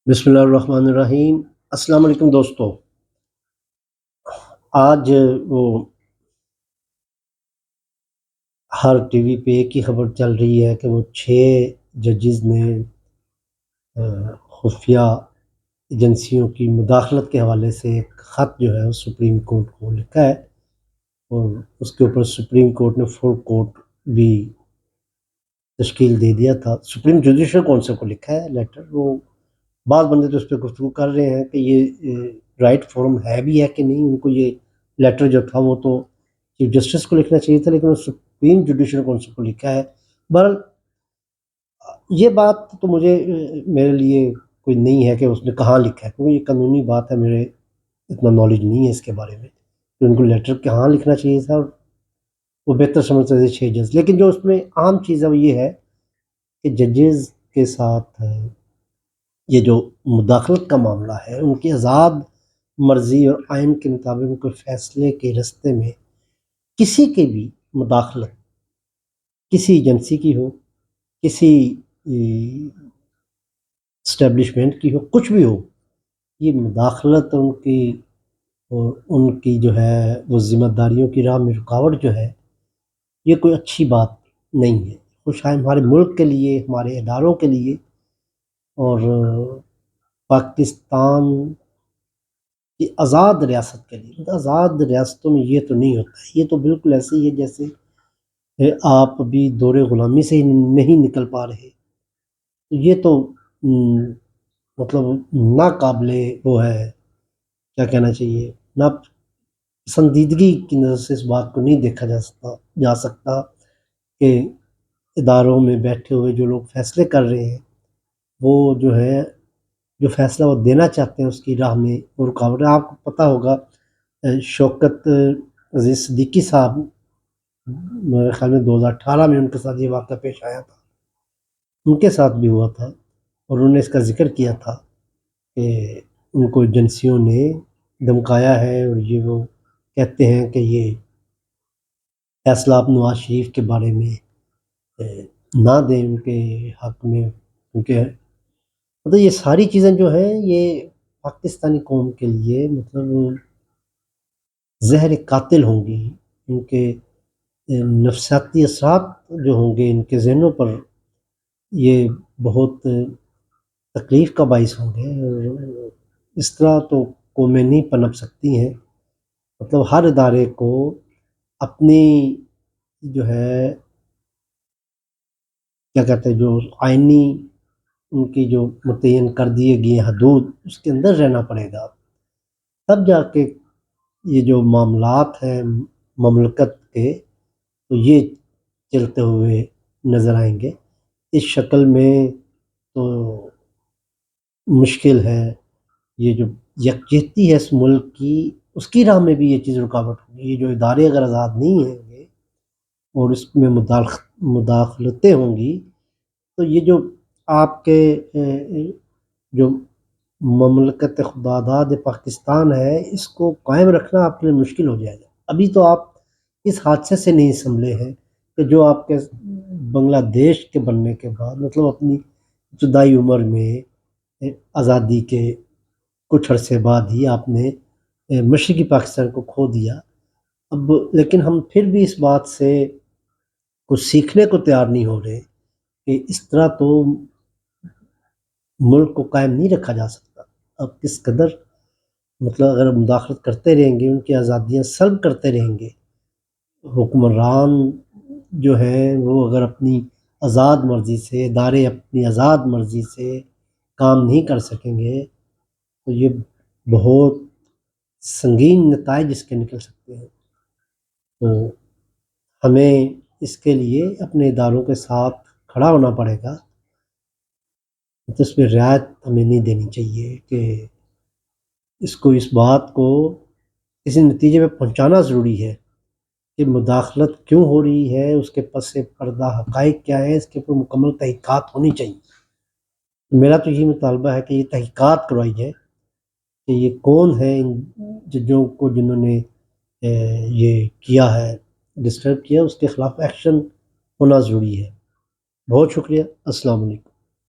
بسم اللہ الرحمن الرحیم۔ السلام علیکم دوستو۔ آج وہ ہر ٹی وی پہ ایک ہی خبر چل رہی ہے کہ وہ 6 ججز نے خفیہ ایجنسیوں کی مداخلت کے حوالے سے ایک خط جو ہے وہ سپریم کورٹ کو لکھا ہے، اور اس کے اوپر سپریم کورٹ نے فل کورٹ بھی تشکیل دے دیا تھا۔ سپریم جوڈیشل کونسل کو لکھا ہے لیٹر۔ وہ بعض بندے تو اس پہ گفتگو کر رہے ہیں کہ یہ رائٹ فورم ہے بھی ہے کہ نہیں، ان کو یہ لیٹر جو تھا وہ تو چیف جسٹس کو لکھنا چاہیے تھا، لیکن وہ سپریم جوڈیشل کونسل کو لکھا ہے۔ بہرحال یہ بات تو مجھے میرے لیے کوئی نہیں ہے کہ اس نے کہاں لکھا ہے، کیونکہ یہ قانونی بات ہے، میرے اتنا نالج نہیں ہے اس کے بارے میں کہ ان کو لیٹر کہاں لکھنا چاہیے تھا، اور وہ بہتر سمجھتے تھے 6 جج۔ لیکن جو اس میں عام چیز ہے وہ یہ ہے کہ ججز کے ساتھ یہ جو مداخلت کا معاملہ ہے، ان کی آزاد مرضی اور آئین کے مطابق ان کے فیصلے کے راستے میں کسی کی بھی مداخلت، کسی ایجنسی کی ہو، کسی اسٹیبلشمنٹ کی ہو، کچھ بھی ہو، یہ مداخلت ان کی جو ہے وہ ذمہ داریوں کی راہ میں رکاوٹ جو ہے، یہ کوئی اچھی بات نہیں ہے، خوش ہمارے ملک کے لیے، ہمارے اداروں کے لیے، اور پاکستان کی آزاد ریاست کے لیے۔ آزاد ریاستوں میں یہ تو نہیں ہوتا ہے، یہ تو بالکل ایسے ہی ہے جیسے آپ ابھی دور غلامی سے ہی نہیں نکل پا رہے۔ یہ تو مطلب ناقابل وہ ہے، کیا کہنا چاہیے، نا پسندیدگی کی نظر سے اس بات کو نہیں دیکھا جا سکتا کہ اداروں میں بیٹھے ہوئے جو لوگ فیصلے کر رہے ہیں، وہ جو ہے جو فیصلہ وہ دینا چاہتے ہیں اس کی راہ میں وہ رکاوٹ ہے۔ آپ کو پتہ ہوگا شوکت عزیز صدیقی صاحب، میرے خیال میں 2018 میں ان کے ساتھ یہ واقعہ پیش آیا تھا، ان کے ساتھ بھی ہوا تھا، اور انہوں نے اس کا ذکر کیا تھا کہ ان کو ایجنسیوں نے دھمکایا ہے، اور یہ وہ کہتے ہیں کہ یہ فیصلہ آپ نواز شریف کے بارے میں نہ دیں ان کے حق میں، کیونکہ مطلب یہ ساری چیزیں جو ہیں یہ پاکستانی قوم کے لیے مطلب زہر قاتل ہوں گی، ان کے نفسیاتی اثرات جو ہوں گے ان کے ذہنوں پر، یہ بہت تکلیف کا باعث ہوں گے، اور اس طرح تو قومیں نہیں پنپ سکتی ہیں۔ مطلب ہر ادارے کو اپنی جو ہے کیا کہتے ہیں، جو آئینی ان کی جو متعین کر دیے گئے حدود، اس کے اندر رہنا پڑے گا، تب جا کے یہ جو معاملات ہیں مملکت کے تو یہ چلتے ہوئے نظر آئیں گے۔ اس شکل میں تو مشکل ہے، یہ جو یکجہتی ہے اس ملک کی، اس کی راہ میں بھی یہ چیز رکاوٹ ہوگی۔ یہ جو ادارے اگر آزاد نہیں ہیں گے اور اس میں مداخلتیں ہوں گی، تو یہ جو آپ کے جو مملکت خداداد پاکستان ہے، اس کو قائم رکھنا آپ کے لیے مشکل ہو جائے گا۔ ابھی تو آپ اس حادثے سے نہیں سنبھلے ہیں کہ جو آپ کے بنگلہ دیش کے بننے کے بعد، مطلب اپنی ابتدائی عمر میں آزادی کے کچھ عرصے بعد ہی آپ نے مشرقی پاکستان کو کھو دیا۔ اب لیکن ہم پھر بھی اس بات سے کچھ سیکھنے کو تیار نہیں ہو رہے کہ اس طرح تو ملک کو قائم نہیں رکھا جا سکتا۔ اب کس قدر مطلب اگر مداخلت کرتے رہیں گے، ان کی آزادیاں سلب کرتے رہیں گے، حکمران جو ہیں وہ اگر اپنی آزاد مرضی سے، ادارے اپنی آزاد مرضی سے کام نہیں کر سکیں گے، تو یہ بہت سنگین نتائج اس کے نکل سکتے ہیں۔ تو ہمیں اس کے لیے اپنے اداروں کے ساتھ کھڑا ہونا پڑے گا، تو اس میں رعایت ہمیں نہیں دینی چاہیے کہ اس بات کو کسی نتیجے میں پہنچانا ضروری ہے کہ مداخلت کیوں ہو رہی ہے، اس کے پس پردہ حقائق کیا ہے، اس کے اوپر مکمل تحقیقات ہونی چاہیے۔ میرا تو یہی مطالبہ ہے کہ یہ تحقیقات کروائی جائے کہ یہ کون ہے ان ججوں کو جنہوں نے یہ کیا ہے، ڈسٹرب کیا، اس کے خلاف ایکشن ہونا ضروری ہے۔ بہت شکریہ۔ السلام علیکم۔